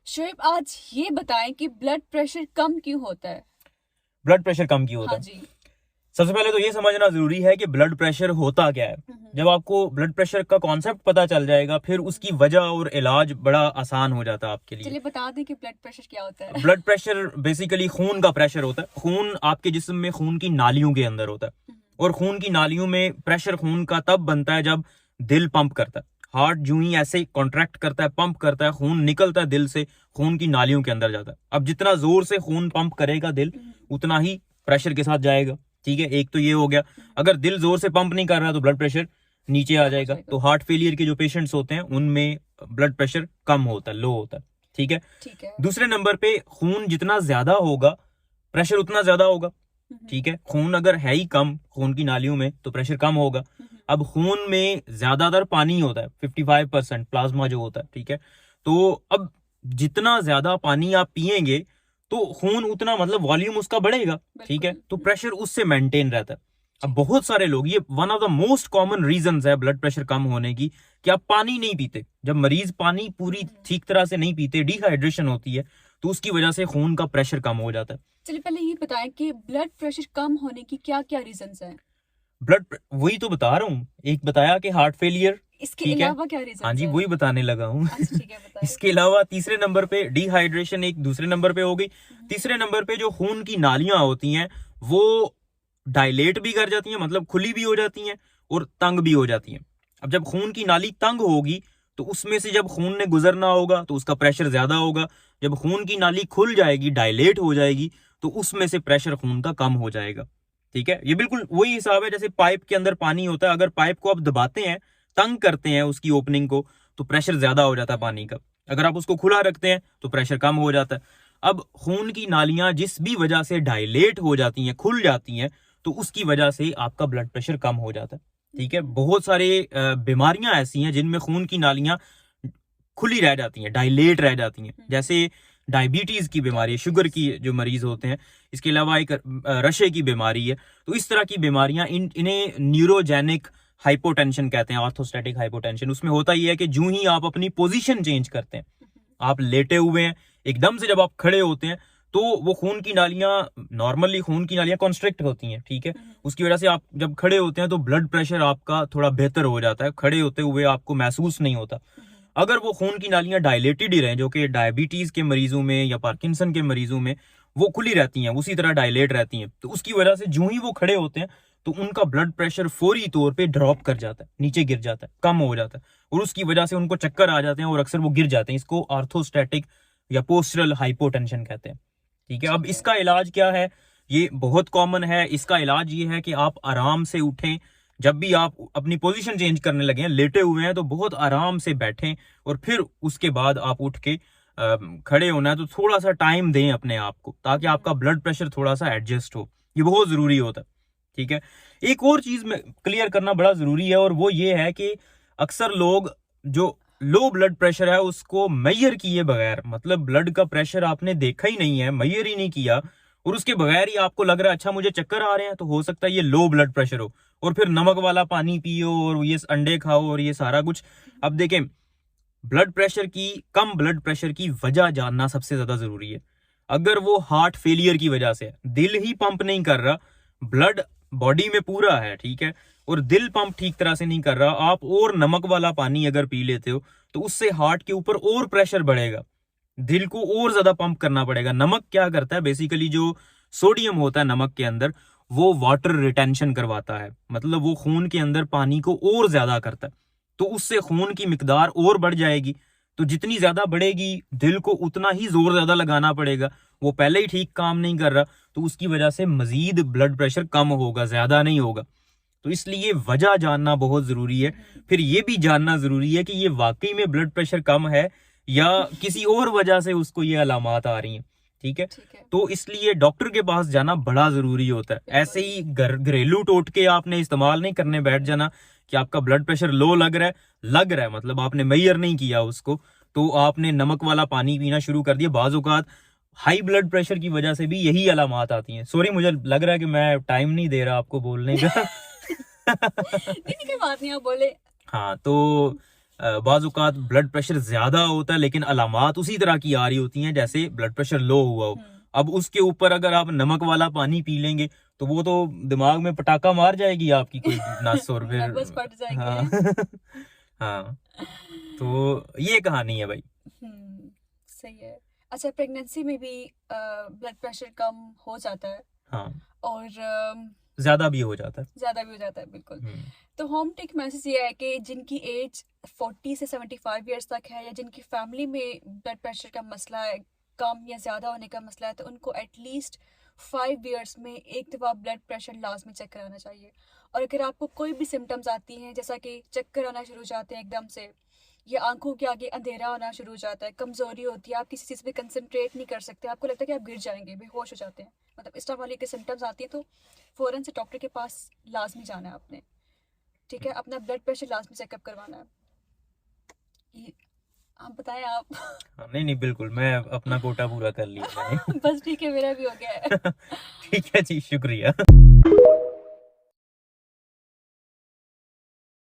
शोएब, आज ये बताएं कि ब्लड प्रेशर कम क्यों होता है? ब्लड प्रेशर कम क्यों होता हाँ है? जी। सबसे पहले तो ये समझना जरूरी है कि ब्लड प्रेशर होता क्या है। जब आपको ब्लड प्रेशर का कॉन्सेप्ट पता चल जाएगा, फिर उसकी वजह और इलाज बड़ा आसान हो जाता है आपके लिए। चलिए बता दें कि ब्लड प्रेशर क्या होता है। ब्लड प्रेशर बेसिकली खून का प्रेशर होता है। खून आपके जिस्म में खून की नालियों के अंदर होता है, और खून की नालियों में प्रेशर खून का तब बनता है जब दिल पंप करता है। हार्ट जो ही ऐसे कॉन्ट्रैक्ट करता है, पंप करता है, खून निकलता है दिल से, खून की नालियों के अंदर जाता है। अब जितना जोर से खून पंप करेगा दिल, उतना ही प्रेशर के साथ जाएगा। ठीक है, एक तो ये हो गया। अगर दिल जोर से पंप नहीं कर रहा तो ब्लड प्रेशर नीचे आ जाएगा। तो हार्ट फेलियर के जो पेशेंट्स होते हैं उनमें ब्लड प्रेशर कम होता है, लो होता है। ठीक है। दूसरे नंबर पे खून जितना ज्यादा होगा, प्रेशर उतना ज्यादा होगा। ठीक है, खून अगर है ही कम खून की नालियों में तो प्रेशर कम होगा। अब खून में ज्यादातर पानी होता है, 55% प्लाज्मा जो होता है। ठीक है, तो अब जितना ज्यादा पानी आप पिएंगे तो खून उतना, मतलब वॉल्यूम उसका बढ़ेगा। ठीक है, तो प्रेशर उससे मेंटेन रहता है। अब बहुत सारे लोग, ये one of the most common reasons है ब्लड प्रेशर कम होने की, कि आप पानी नहीं पीते। जब मरीज पानी पूरी ठीक तरह से नहीं पीते, डिहाइड्रेशन होती है, तो उसकी वजह से खून का प्रेशर कम हो जाता है। चलिए पहले ये बताएं कि ब्लड प्रेशर कम होने की क्या क्या रीजंस हैं? वही तो बता रहा हूँ। एक बताया कि हार्ट फेलियर, इसके अलावा क्या रीजन? हाँ जी, वही बताने लगा हूँ। ठीक है, बताएं। इसके अलावा तीसरे नंबर पे डिहाइड्रेशन एक दूसरे नंबर पे हो गई। तीसरे नंबर पे जो खून की नालियां होती हैं वो डायलेट भी कर जाती हैं, मतलब खुली भी हो जाती हैं और तंग भी हो जाती हैं। अब जब खून की नाली तंग होगी तो उसमें से जब खून ने गुजरना होगा तो उसका प्रेशर ज्यादा होगा। जब खून की नाली खुल जाएगी, डायलेट हो जाएगी, तो उसमें से प्रेशर खून का कम हो जाएगा। ठीक है, ये बिल्कुल वही हिसाब है जैसे पाइप के अंदर पानी होता है। अगर पाइप को आप दबाते हैं, तंग करते हैं उसकी ओपनिंग को, तो प्रेशर ज्यादा हो जाता है पानी का। अगर आप उसको खुला रखते हैं तो प्रेशर कम हो जाता है। अब खून की नालियां जिस भी वजह से डायलेट हो जाती हैं, खुल जाती हैं, तो उसकी वजह से आपका ब्लड प्रेशर कम हो जाता है। ठीक है, बहुत सारे बीमारियां ऐसी हैं जिनमें खून की नालियां खुली रह जाती हैं, डायलेट रह जाती हैं। जैसे डायबिटीज की बीमारी, शुगर की जो मरीज होते हैं, इसके अलावा एक रशे की बीमारी है। तो इस तरह की बीमारियां इन्हें न्यूरोजेनिक हाइपोटेंशन कहते हैं, ऑर्थोस्टैटिक हाइपोटेंशन। उसमें होता ही है कि जो ही आप अपनी पोजीशन चेंज करते हैं, आप लेटे हुए हैं, एकदम से जब आप खड़े होते हैं, तो वो खून की नालियां, नॉर्मली खून की नालियां कॉन्स्ट्रिक्ट होती हैं। ठीक है, उसकी वजह से आप जब खड़े होते हैं तो ब्लड प्रेशर आपका थोड़ा बेहतर हो जाता है, खड़े होते हुए आपको महसूस नहीं होता। अगर वो खून की नालियां डायलेटेड ही रहें, जो कि डायबिटीज के मरीजों में या पार्किंसन के मरीजों में वो खुली रहती हैं, उसी तरह डायलेट रहती हैं, तो उसकी वजह से जो ही वो खड़े होते हैं तो उनका ब्लड प्रेशर फौरी तौर पे ड्रॉप कर जाता है, नीचे गिर जाता है, कम हो जाता है, और उसकी वजह से उनको चक्कर आ जाते हैं और अक्सर वो गिर जाते हैं। इसको ऑर्थोस्टैटिक या पोस्चरल हाइपोटेंशन कहते हैं। ठीक है, अब इसका इलाज क्या है? ये बहुत कॉमन है। इसका इलाज ये है कि आप आराम से उठें। जब भी आप अपनी पोजीशन चेंज करने लगे हैं, लेटे हुए हैं, तो बहुत आराम से बैठें, और फिर उसके बाद आप उठ के खड़े होना है तो थोड़ा सा टाइम दें अपने आप को, ताकि आपका ब्लड प्रेशर थोड़ा सा एडजस्ट हो। ये बहुत जरूरी होता है। ठीक है, एक और चीज में क्लियर करना बड़ा जरूरी है, और वो ये है कि अक्सर लोग जो लो ब्लड प्रेशर है उसको मेजर किए बगैर, मतलब ब्लड का प्रेशर आपने देखा ही नहीं है, मेजर ही नहीं किया, और उसके बगैर ही आपको लग रहा है अच्छा मुझे चक्कर आ रहे हैं, तो हो सकता है ये लो ब्लड प्रेशर हो, और फिर नमक वाला पानी पियो और ये अंडे खाओ और ये सारा कुछ। अब देखें, ब्लड प्रेशर की, कम ब्लड प्रेशर की वजह जानना सबसे ज्यादा जरूरी है। अगर वो हार्ट फेलियर की वजह से, दिल ही पंप नहीं कर रहा, ब्लड बॉडी में पूरा है, ठीक है, और दिल पंप ठीक तरह से नहीं कर रहा, आप और नमक वाला पानी अगर पी लेते हो तो उससे हार्ट के ऊपर और प्रेशर बढ़ेगा, दिल को और ज्यादा पंप करना पड़ेगा। नमक क्या करता है, बेसिकली जो सोडियम होता है नमक के अंदर, वो वाटर रिटेंशन करवाता है, मतलब वो खून के अंदर पानी को और ज्यादा करता है, तो उससे खून की मिकदार और बढ़ जाएगी। तो जितनी ज्यादा बढ़ेगी, दिल को उतना ही जोर ज्यादा लगाना पड़ेगा, वो पहले ही ठीक काम नहीं कर रहा, तो उसकी वजह से मजीद ब्लड प्रेशर कम होगा, ज्यादा नहीं होगा। तो इसलिए वजह जानना बहुत जरूरी है। फिर ये भी जानना जरूरी है कि ये वाकई में ब्लड प्रेशर कम है या किसी और वजह से उसको ये अलामात आ रही हैं। ठीक है, तो इसलिए डॉक्टर के पास जाना बड़ा जरूरी होता है। ऐसे ही घरेलू टोटके आपने इस्तेमाल नहीं करने बैठ जाना कि आपका ब्लड प्रेशर लो लग रहा है, मतलब आपने मेजर नहीं किया उसको, तो आपने नमक वाला पानी पीना शुरू कर दिया। बाज़ औक़ात हाई ब्लड प्रेशर की वजह से भी यही अलामात आती हैं। सॉरी, मुझे लग रहा है कि मैं टाइम नहीं दे रहा आपको बोलने का। नहीं, कोई बात नहीं, आप बोले। हाँ, तो बाज़ औक़ात ब्लड प्रेशर ज्यादा होता है लेकिन अलामात उसी तरह की आ रही होती हैं जैसे ब्लड प्रेशर लो हुआ हो। अब उसके ऊपर अगर आप नमक वाला पानी पी लेंगे तो वो तो दिमाग में पटाखा मार जाएगी आपकी कोई नस और फिर नर्वस फट जाएंगे। हाँ हाँ, तो ये कहानी है भाई। सही है। अच्छा, प्रेगनेंसी में भी ब्लड प्रेशर कम हो जाता है हाँ, और ज्यादा भी हो जाता है। ज्यादा भी हो जाता है, बिल्कुल। तो होम टेक मैसेज ये है कि जिनकी एज 40 से 75 इयर्स तक है या जिनकी फैमिली में ब्लड प्रेशर का मसला है, कम या ज़्यादा होने का मसला है, तो उनको एटलीस्ट 5 इयर्स में एक दफ़ा ब्लड प्रेशर लाजमी चेक कराना चाहिए। और अगर आपको कोई भी सिम्टम्स आती हैं जैसा कि चक्कर आना शुरू हो जाते हैं एकदम से, या आंखों के आगे अंधेरा होना शुरू हो जाता है, कमज़ोरी होती है, आप किसी चीज़ पे कंसंट्रेट नहीं कर सकते, आपको लगता है कि आप गिर जाएंगे, बेहोश हो जाते हैं, मतलब इस तरह वाली के सिम्टम्स आती हैं, तो फ़ौरन से डॉक्टर के पास लाजमी जाना है आपने। ठीक है, अपना ब्लड प्रेशर लाजमी चेकअप करवाना है। आप बताएं आप। नहीं नहीं, बिल्कुल, मैं अपना कोटा पूरा कर लिया मैंने। बस ठीक है, मेरा भी हो गया है। ठीक है जी, शुक्रिया।